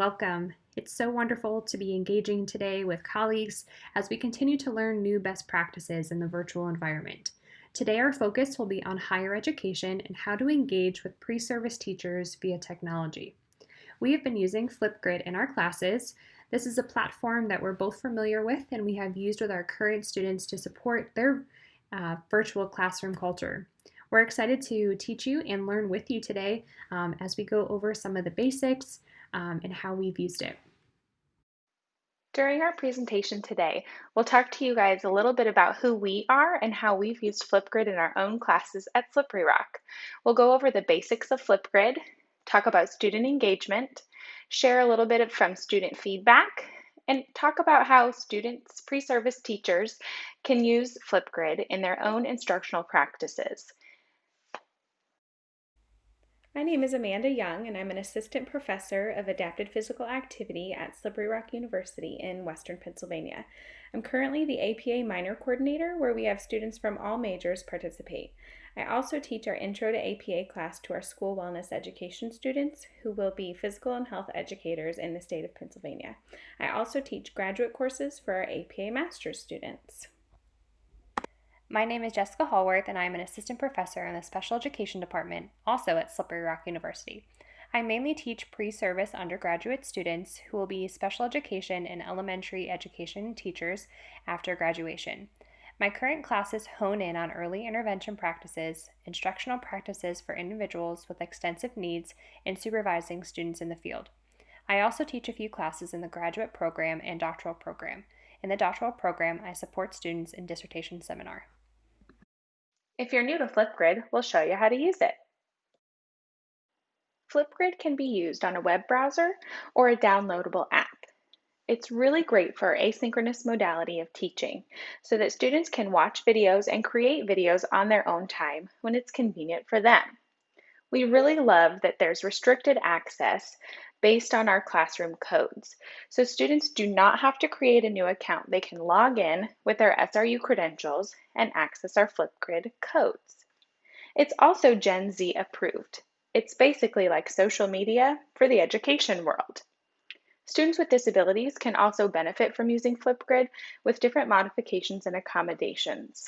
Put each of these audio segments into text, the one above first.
welcome. It's so wonderful to be engaging today with colleagues as we continue to learn new best practices in the virtual environment. Today our focus will be on higher education and how to engage with pre-service teachers via technology. We have been using Flipgrid in our classes. This is a platform that we're both familiar with and we have used with our current students to support their virtual classroom culture. We're excited to teach you and learn with you today as we go over some of the basics and how we've used it. During our presentation today, we'll talk to you guys a little bit about who we are and how we've used Flipgrid in our own classes at Slippery Rock. We'll go over the basics of Flipgrid, talk about student engagement, share a little bit from student feedback, and talk about how students, pre-service teachers, can use Flipgrid in their own instructional practices. My name is Amanda Young, and I'm an assistant professor of adapted physical activity at Slippery Rock University in Western Pennsylvania. I'm currently the APA minor coordinator, where we have students from all majors participate. I also teach our Intro to APA class to our school wellness education students, who will be physical and health educators in the state of Pennsylvania. I also teach graduate courses for our APA master's students. My name is Jessica Hall-Wirth, and I am an assistant professor in the special education department, also at Slippery Rock University. I mainly teach pre-service undergraduate students who will be special education and elementary education teachers after graduation. My current classes hone in on early intervention practices, instructional practices for individuals with extensive needs, and supervising students in the field. I also teach a few classes in the graduate program and doctoral program. In the doctoral program, I support students in dissertation seminar. If you're new to Flipgrid, we'll show you how to use it. Flipgrid can be used on a web browser or a downloadable app. It's really great for asynchronous modality of teaching so that students can watch videos and create videos on their own time when it's convenient for them. We really love that there's restricted access based on our classroom codes. So students do not have to create a new account. They can log in with their SRU credentials and access our Flipgrid codes. It's also Gen Z approved. It's basically like social media for the education world. Students with disabilities can also benefit from using Flipgrid with different modifications and accommodations.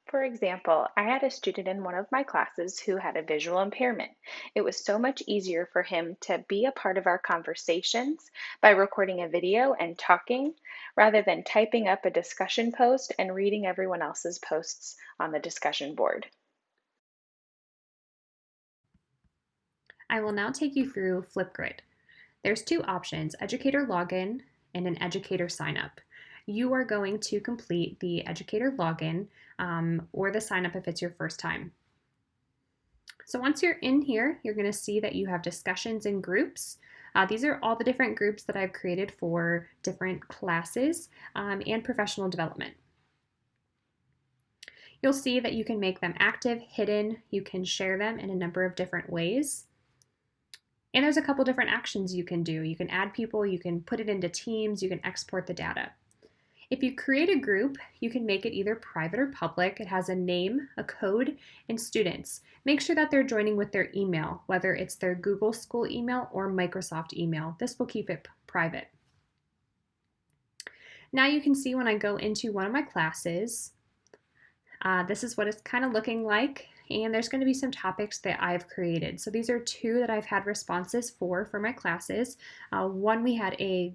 For example, I had a student in one of my classes who had a visual impairment. It was so much easier for him to be a part of our conversations by recording a video and talking rather than typing up a discussion post and reading everyone else's posts on the discussion board. I will now take you through Flipgrid. There's two options, educator login and an educator sign up. You are going to complete the educator login or the sign up if it's your first time. So once you're in here, you're going to see that you have discussions in groups. These are all the different groups that I've created for different classes and professional development. You'll see that you can make them active, hidden, you can share them in a number of different ways. And there's a couple different actions you can do. You can add people, you can put it into teams, you can export the data. If you create a group, you can make it either private or public. It has a name, a code, and students. Make sure that they're joining with their email, whether it's their Google School email or Microsoft email. This will keep it private. Now you can see when I go into one of my classes, this is what it's kind of looking like. And there's going to be some topics that I've created. So these are two that I've had responses for my classes. One, we had a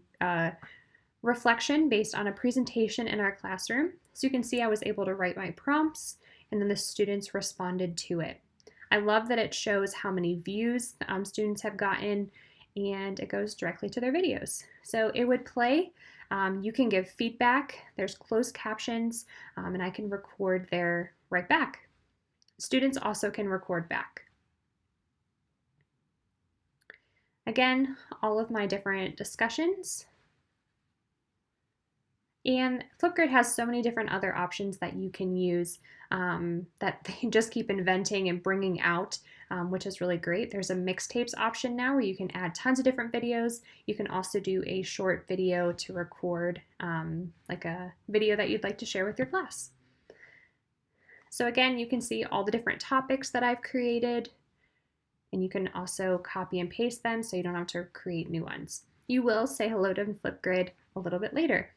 reflection based on a presentation in our classroom. So you can see I was able to write my prompts and then the students responded to it. I love that it shows how many views students have gotten and it goes directly to their videos. So it would play. You can give feedback. There's closed captions and I can record there right back. Students also can record back. Again, all of my different discussions. And Flipgrid has so many different other options that you can use that they just keep inventing and bringing out, which is really great. There's a mixtapes option now where you can add tons of different videos. You can also do a short video to record, like a video that you'd like to share with your class. So again, you can see all the different topics that I've created, and you can also copy and paste them so you don't have to create new ones. You will say hello to Flipgrid a little bit later.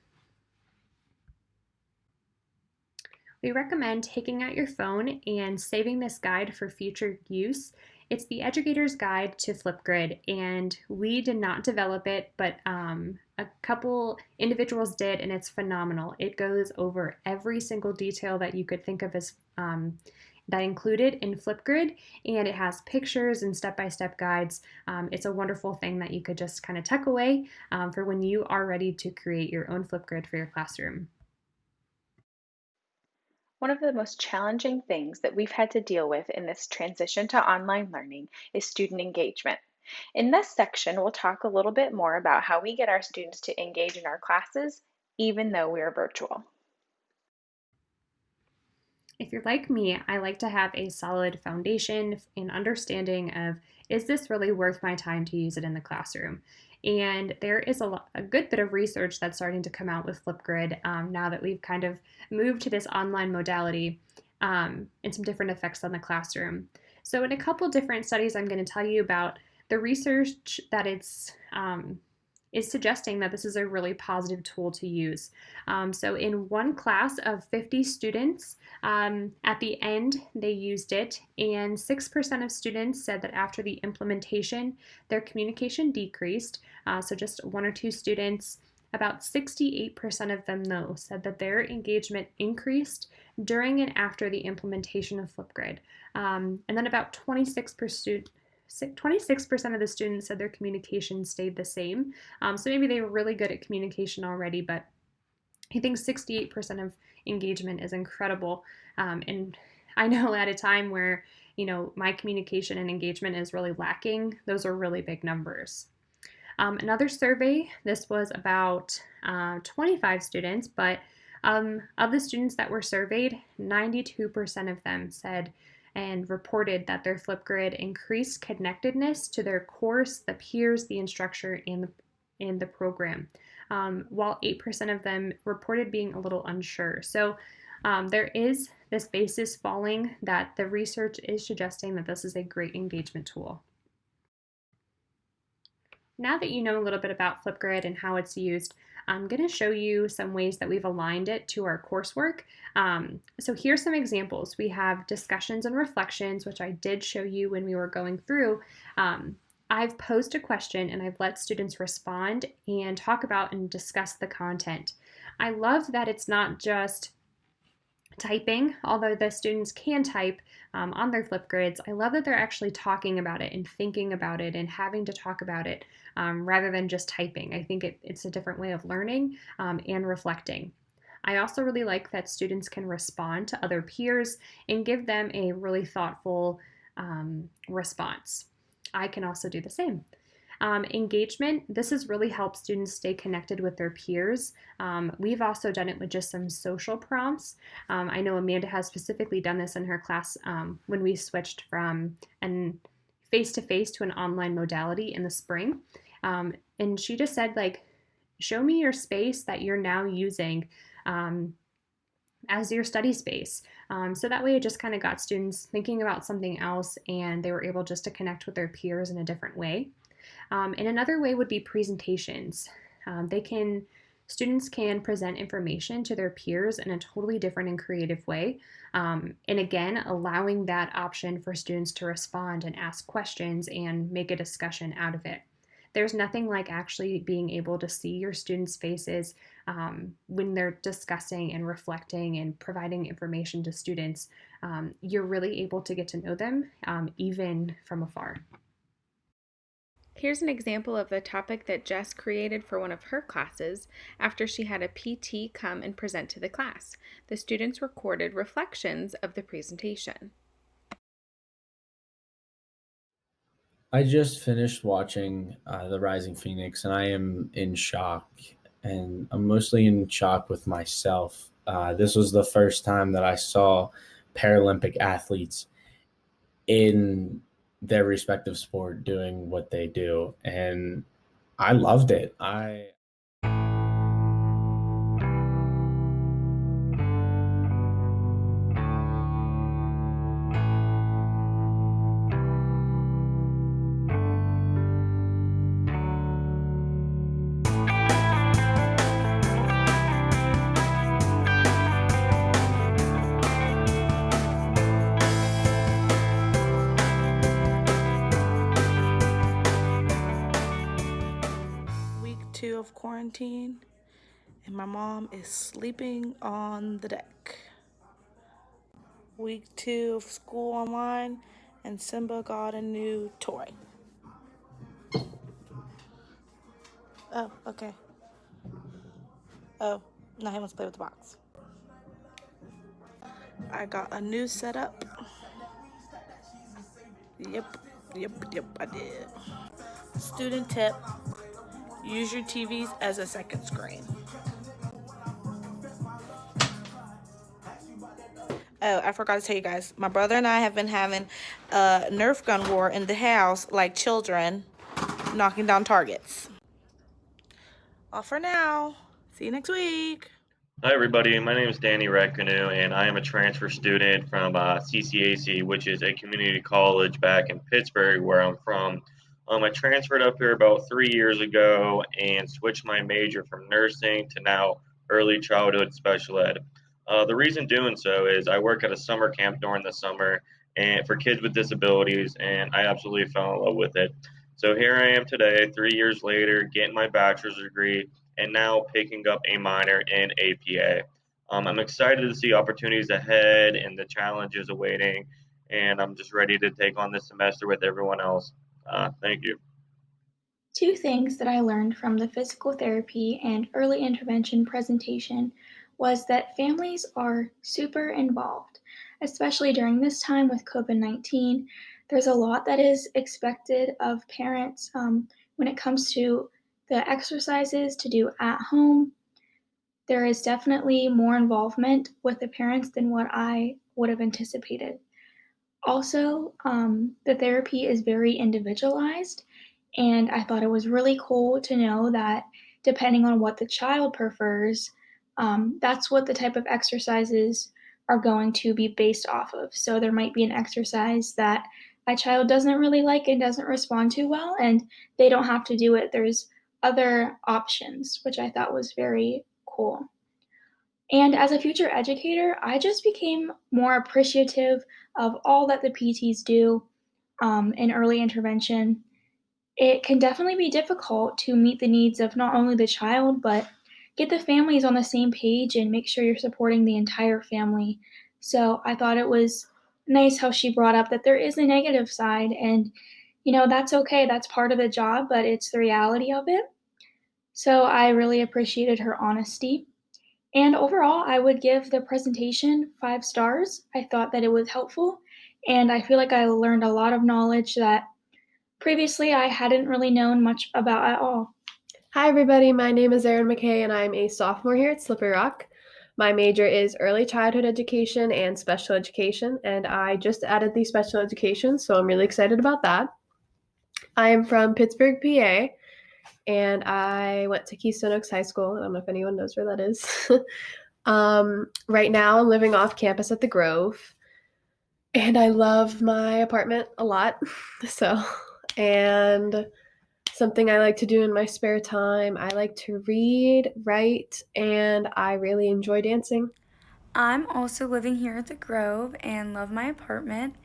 We recommend taking out your phone and saving this guide for future use. It's the Educator's Guide to Flipgrid, and we did not develop it, but a couple individuals did, and it's phenomenal. It goes over every single detail that you could think of as that included in Flipgrid, and it has pictures and step-by-step guides. It's a wonderful thing that you could just kind of tuck away for when you are ready to create your own Flipgrid for your classroom. One of the most challenging things that we've had to deal with in this transition to online learning is student engagement. In this section, we'll talk a little bit more about how we get our students to engage in our classes, even though we are virtual. If you're like me, I like to have a solid foundation and understanding of, is this really worth my time to use it in the classroom? And there is a good bit of research that's starting to come out with Flipgrid now that we've kind of moved to this online modality and some different effects on the classroom. So in a couple different studies I'm going to tell you about, the research that is suggesting that this is a really positive tool to use. So in one class of 50 students, at the end they used it, and 6% of students said that after the implementation, their communication decreased. So just one or two students. About 68% of them, though, said that their engagement increased during and after the implementation of Flipgrid. And then about 26% of the students said their communication stayed the same. So maybe they were really good at communication already, but I think 68% of engagement is incredible. And I know at a time where, my communication and engagement is really lacking, those are really big numbers. Another survey, this was about 25 students, but of the students that were surveyed, 92% of them said and reported that their Flipgrid increased connectedness to their course, the peers, the instructor, and the program, while 8% of them reported being a little unsure. So there is this basis falling that the research is suggesting that this is a great engagement tool. Now that you know a little bit about Flipgrid and how it's used, I'm going to show you some ways that we've aligned it to our coursework. So here's some examples. We have discussions and reflections, which I did show you when we were going through. I've posed a question and I've let students respond and talk about and discuss the content. I love that it's not just typing, although the students can type on their Flipgrids. I love that they're actually talking about it and thinking about it and having to talk about it rather than just typing. I think it's a different way of learning and reflecting. I also really like that students can respond to other peers and give them a really thoughtful response. I can also do the same. Engagement, this has really helped students stay connected with their peers. We've also done it with just some social prompts. I know Amanda has specifically done this in her class when we switched from an face-to-face to an online modality in the spring. And she just said, show me your space that you're now using as your study space. So that way it just kind of got students thinking about something else, and they were able just to connect with their peers in a different way. And another way would be presentations. Students can present information to their peers in a totally different and creative way. And again, allowing that option for students to respond and ask questions and make a discussion out of it. There's nothing like actually being able to see your students' faces when they're discussing and reflecting and providing information to students. You're really able to get to know them even from afar. Here's an example of the topic that Jess created for one of her classes after she had a PT come and present to the class. The students recorded reflections of the presentation. I just finished watching The Rising Phoenix, and I am in shock, and I'm mostly in shock with myself. This was the first time that I saw Paralympic athletes in their respective sport doing what they do, and I loved it. quarantine, and my mom is sleeping on the deck. Week 2 of school online, and Simba got a new toy. Oh, okay. Oh, now he wants to play with the box. I got a new setup. Yep, I did. Student tip, use your TVs as a second screen. Oh, I forgot to tell you guys, my brother and I have been having a Nerf gun war in the house like children, knocking down targets. Off for now. See you next week. Hi, everybody. My name is Danny Reconu, and I am a transfer student from CCAC, which is a community college back in Pittsburgh, where I'm from. I transferred up here about 3 years ago and switched my major from nursing to now early childhood special ed. The reason doing so is I work at a summer camp during the summer and for kids with disabilities, and I absolutely fell in love with it. So here I am today, 3 years later, getting my bachelor's degree and now picking up a minor in APA. I'm excited to see opportunities ahead and the challenges awaiting, and I'm just ready to take on this semester with everyone else. Thank you. Two things that I learned from the physical therapy and early intervention presentation was that families are super involved, especially during this time with COVID-19. There's a lot that is expected of parents when it comes to the exercises to do at home. There is definitely more involvement with the parents than what I would have anticipated. Also, the therapy is very individualized, and I thought it was really cool to know that depending on what the child prefers, that's what the type of exercises are going to be based off of. So there might be an exercise that a child doesn't really like and doesn't respond to well, and they don't have to do it. There's other options, which I thought was very cool. And as a future educator, I just became more appreciative of all that the PTs do in early intervention. It can definitely be difficult to meet the needs of not only the child, but get the families on the same page and make sure you're supporting the entire family. So I thought it was nice how she brought up that there is a negative side, and that's okay. That's part of the job, but it's the reality of it. So I really appreciated her honesty. And overall, I would give the presentation 5 stars. I thought that it was helpful, and I feel like I learned a lot of knowledge that previously I hadn't really known much about at all. Hi, everybody. My name is Erin McKay, and I'm a sophomore here at Slippery Rock. My major is early childhood education and special education, and I just added the special education, so I'm really excited about that. I am from Pittsburgh, PA, and I went to Keystone Oaks High School. I don't know if anyone knows where that is. Right now, I'm living off campus at the Grove, and I love my apartment a lot. And something I like to do in my spare time, I like to read, write, and I really enjoy dancing. I'm also living here at the Grove and love my apartment.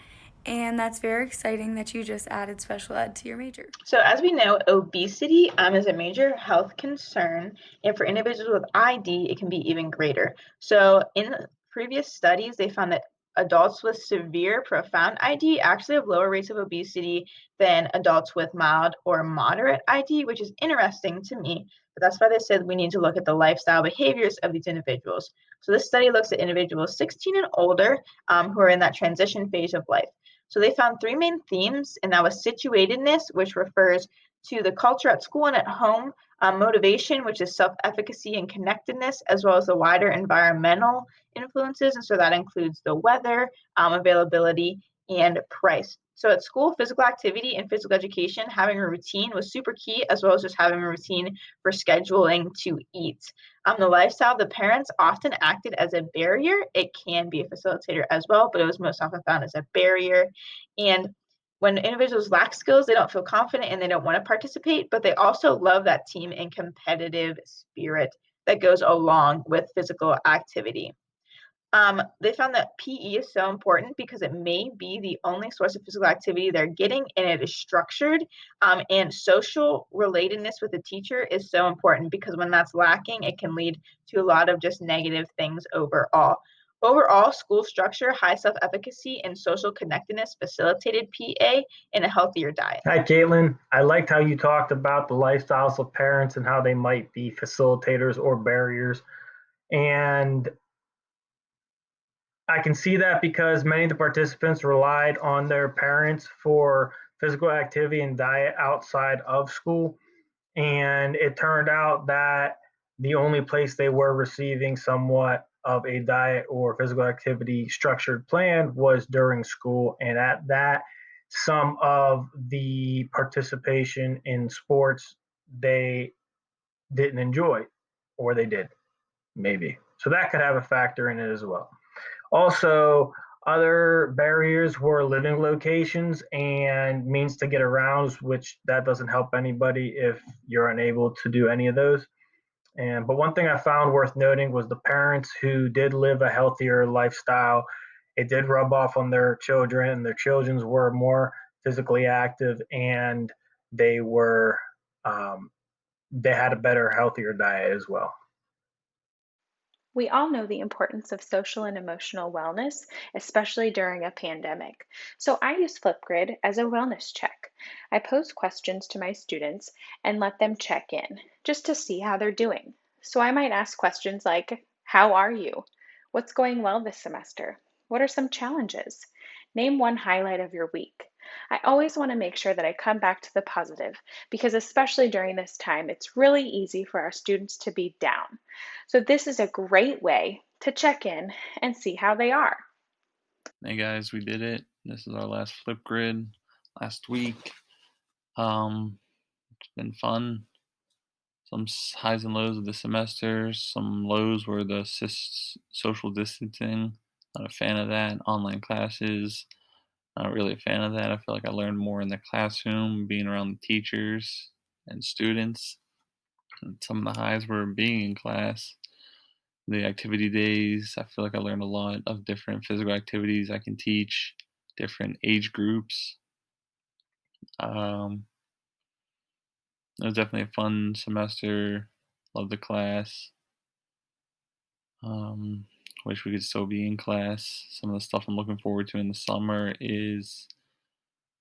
And that's very exciting that you just added special ed to your major. So as we know, obesity is a major health concern, and for individuals with ID, it can be even greater. So in previous studies, they found that adults with severe profound ID actually have lower rates of obesity than adults with mild or moderate ID, which is interesting to me. But that's why they said we need to look at the lifestyle behaviors of these individuals. So this study looks at individuals 16 and older who are in that transition phase of life. So they found 3 main themes, and that was situatedness, which refers to the culture at school and at home, motivation, which is self-efficacy and connectedness, as well as the wider environmental influences. And so that includes the weather, availability, and price. So at school, physical activity and physical education, having a routine was super key, as well as just having a routine for scheduling to eat. The lifestyle, the parents often acted as a barrier. It can be a facilitator as well, but it was most often found as a barrier. And when individuals lack skills, they don't feel confident and they don't want to participate, but they also love that team and competitive spirit that goes along with physical activity. They found that PE is so important because it may be the only source of physical activity they're getting, and it is structured. And social relatedness with the teacher is so important because when that's lacking, it can lead to a lot of just negative things overall. Overall, school structure, high self-efficacy, and social connectedness facilitated PA and a healthier diet. Hi, Caitlin. I liked how you talked about the lifestyles of parents and how they might be facilitators or barriers. And I can see that because many of the participants relied on their parents for physical activity and diet outside of school. And it turned out that the only place they were receiving somewhat of a diet or physical activity structured plan was during school. And at that, some of the participation in sports they didn't enjoy, or they did, maybe. So that could have a factor in it as well. Also, other barriers were living locations and means to get around, which that doesn't help anybody if you're unable to do any of those. But one thing I found worth noting was the parents who did live a healthier lifestyle. It did rub off on their children, and their children were more physically active, and they were they had a better, healthier diet as well. We all know the importance of social and emotional wellness, especially during a pandemic. So I use Flipgrid as a wellness check. I pose questions to my students and let them check in just to see how they're doing. So I might ask questions like, how are you? What's going well this semester? What are some challenges? Name one highlight of your week. I always want to make sure that I come back to the positive because, especially during this time, it's really easy for our students to be down. So, this is a great way to check in and see how they are. Hey guys, we did it. This is our last Flipgrid last week. It's been fun. Some highs and lows of the semester. Some lows were the social distancing. Not a fan of that. Online classes. Not really a fan of that. I feel like I learned more in the classroom, being around the teachers and students. And some of the highs were being in class. The activity days, I feel like I learned a lot of different physical activities I can teach, different age groups. Um, it was definitely a fun semester. Loved the class. Wish we could still be in class. Some of the stuff I'm looking forward to in the summer is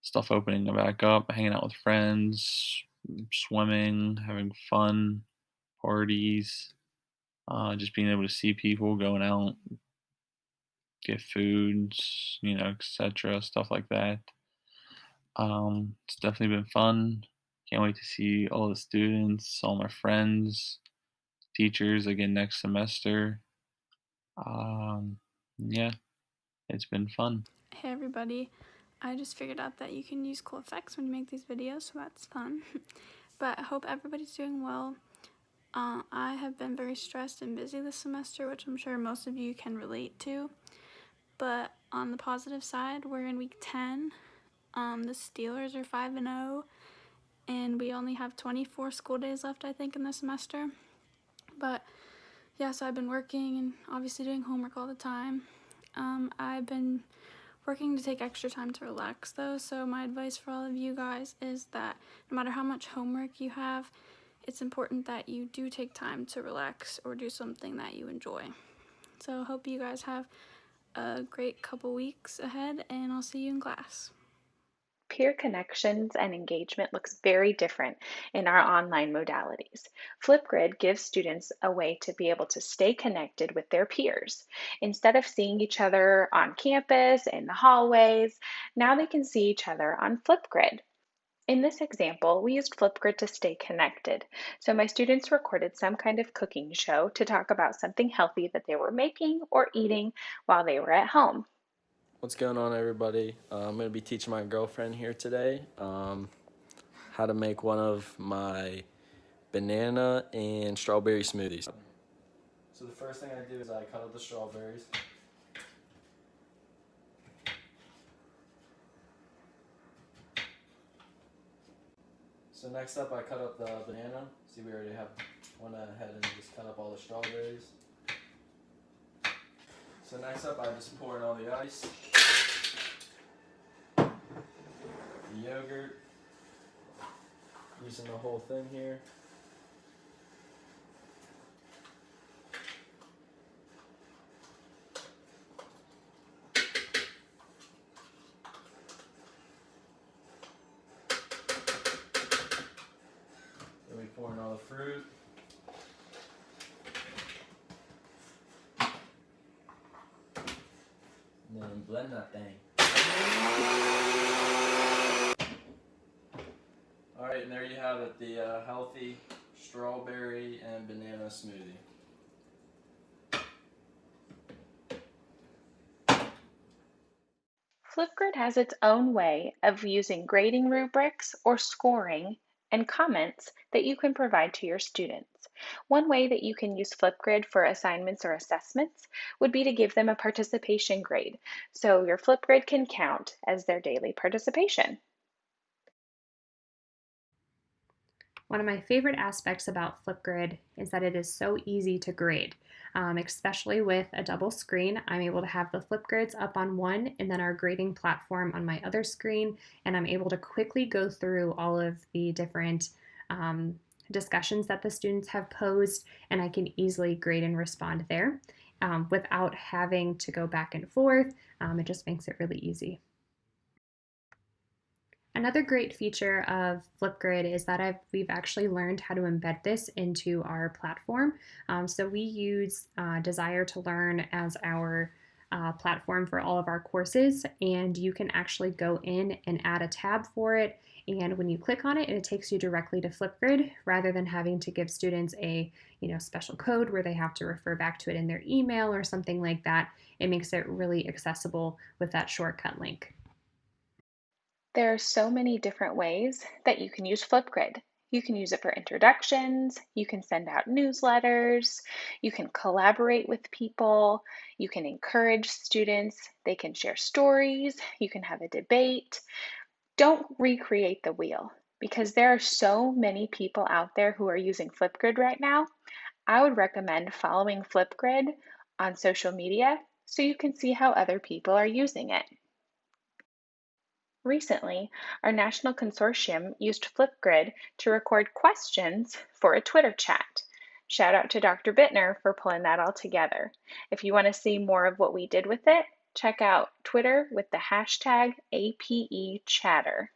stuff opening back up, hanging out with friends, swimming, having fun, parties, just being able to see people, going out, get foods, etc., stuff like that. It's definitely been fun. Can't wait to see all the students, all my friends, teachers again next semester. Yeah, it's been fun. Hey everybody, I just figured out that you can use cool effects when you make these videos, so that's fun. But I hope everybody's doing well. I have been very stressed and busy this semester, which I'm sure most of you can relate to. But on the positive side, we're in week 10. The Steelers are 5-0, and we only have 24 school days left, I think, in the semester. But yeah, so I've been working and obviously doing homework all the time. I've been working to take extra time to relax though, so my advice for all of you guys is that no matter how much homework you have, it's important that you do take time to relax or do something that you enjoy. So I hope you guys have a great couple weeks ahead, and I'll see you in class. Peer connections and engagement looks very different in our online modalities. Flipgrid gives students a way to be able to stay connected with their peers. Instead of seeing each other on campus, in the hallways, now they can see each other on Flipgrid. In this example, we used Flipgrid to stay connected. So my students recorded some kind of cooking show to talk about something healthy that they were making or eating while they were at home. What's going on, everybody? I'm going to be teaching my girlfriend here today how to make one of my banana and strawberry smoothies. So the first thing I do is I cut up the strawberries. So next up I cut up the banana. See, we already went ahead and just cut up all the strawberries. So next up, I just pour in all the ice, the yogurt, using the whole thing here. Then we pour in all the fruit. And then blend that thing. Alright, and there you have it, the healthy strawberry and banana smoothie. Flipgrid has its own way of using grading rubrics or scoring and comments that you can provide to your students. One way that you can use Flipgrid for assignments or assessments would be to give them a participation grade, so your Flipgrid can count as their daily participation. One of my favorite aspects about Flipgrid is that it is so easy to grade, especially with a double screen. I'm able to have the Flipgrids up on one and then our grading platform on my other screen, and I'm able to quickly go through all of the different discussions that the students have posed, and I can easily grade and respond there without having to go back and forth. It just makes it really easy. Another great feature of Flipgrid is that we've actually learned how to embed this into our platform. So we use Desire to Learn as our platform for all of our courses, and you can actually go in and add a tab for it. And when you click on it, it takes you directly to Flipgrid rather than having to give students a special code where they have to refer back to it in their email or something like that. It makes it really accessible with that shortcut link. There are so many different ways that you can use Flipgrid. You can use it for introductions, you can send out newsletters, you can collaborate with people, you can encourage students, they can share stories, you can have a debate. Don't recreate the wheel because there are so many people out there who are using Flipgrid right now. I would recommend following Flipgrid on social media so you can see how other people are using it. Recently, our national consortium used Flipgrid to record questions for a Twitter chat. Shout out to Dr. Bittner for pulling that all together. If you want to see more of what we did with it, check out Twitter with the hashtag APEChatter.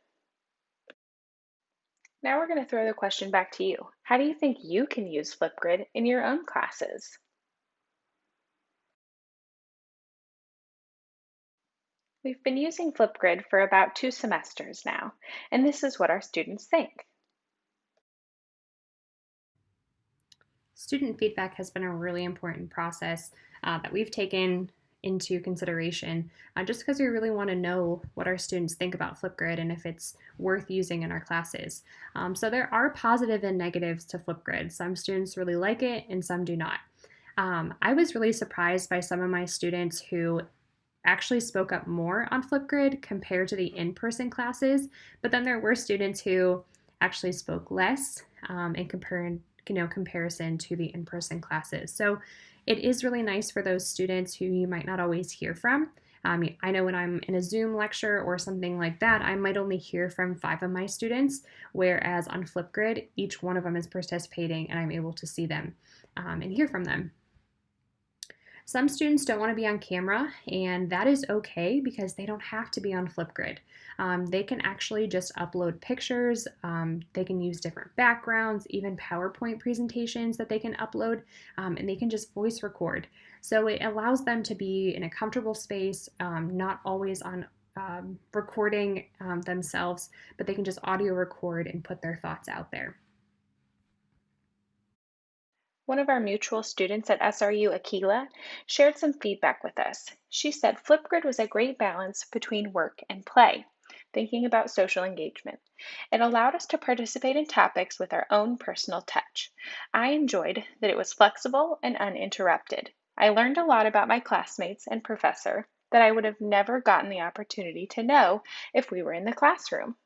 Now we're going to throw the question back to you. How do you think you can use Flipgrid in your own classes? We've been using Flipgrid for about 2 semesters now, and this is what our students think. Student feedback has been a really important process that we've taken into consideration just because we really want to know what our students think about Flipgrid and if it's worth using in our classes. So there are positive and negatives to Flipgrid. Some students really like it and some do not. I was really surprised by some of my students who actually spoke up more on Flipgrid compared to the in-person classes, but then there were students who actually spoke less in comparison to the in-person classes. So it is really nice for those students who you might not always hear from. I know when I'm in a Zoom lecture or something like that, I might only hear from 5 of my students, whereas on Flipgrid, each one of them is participating and I'm able to see them and hear from them. Some students don't want to be on camera, and that is okay because they don't have to be on Flipgrid. They can actually just upload pictures, they can use different backgrounds, even PowerPoint presentations that they can upload, and they can just voice record. So it allows them to be in a comfortable space, not always on recording themselves, but they can just audio record and put their thoughts out there. One of our mutual students at SRU, Akila, shared some feedback with us. She said Flipgrid was a great balance between work and play, thinking about social engagement. It allowed us to participate in topics with our own personal touch. I enjoyed that it was flexible and uninterrupted. I learned a lot about my classmates and professor that I would have never gotten the opportunity to know if we were in the classroom.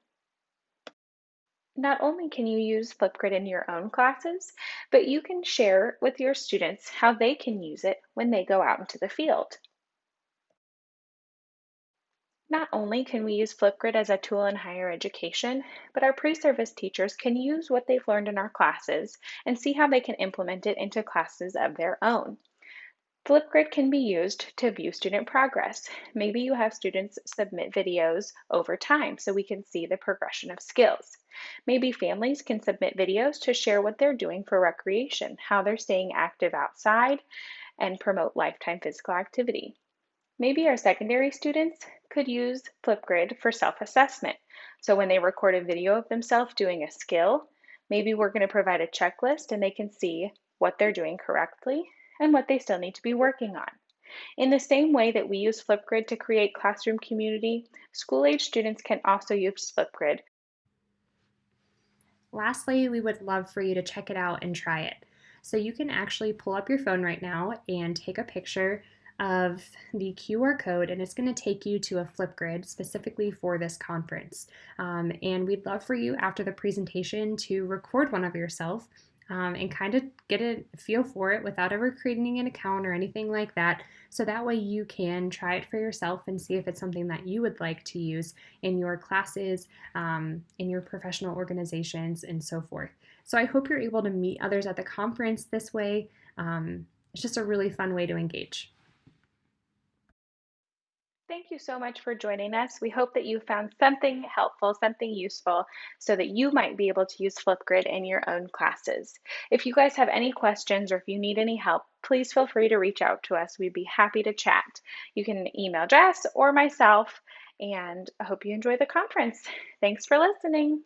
Not only can you use Flipgrid in your own classes, but you can share with your students how they can use it when they go out into the field. Not only can we use Flipgrid as a tool in higher education, but our pre-service teachers can use what they've learned in our classes and see how they can implement it into classes of their own. Flipgrid can be used to view student progress. Maybe you have students submit videos over time so we can see the progression of skills. Maybe families can submit videos to share what they're doing for recreation, how they're staying active outside, and promote lifetime physical activity. Maybe our secondary students could use Flipgrid for self-assessment. So when they record a video of themselves doing a skill, maybe we're going to provide a checklist and they can see what they're doing correctly and what they still need to be working on. In the same way that we use Flipgrid to create classroom community, school-age students can also use Flipgrid. Lastly, we would love for you to check it out and try it. So you can actually pull up your phone right now and take a picture of the QR code, and it's going to take you to a Flipgrid specifically for this conference. And we'd love for you after the presentation to record one of yourself and kind of get a feel for it without ever creating an account or anything like that. So that way you can try it for yourself and see if it's something that you would like to use in your classes, in your professional organizations, and so forth. So I hope you're able to meet others at the conference this way. It's just a really fun way to engage. Thank you so much for joining us. We hope that you found something helpful, something useful, so that you might be able to use Flipgrid in your own classes. If you guys have any questions or if you need any help, please feel free to reach out to us. We'd be happy to chat. You can email Jess or myself, and I hope you enjoy the conference. Thanks for listening.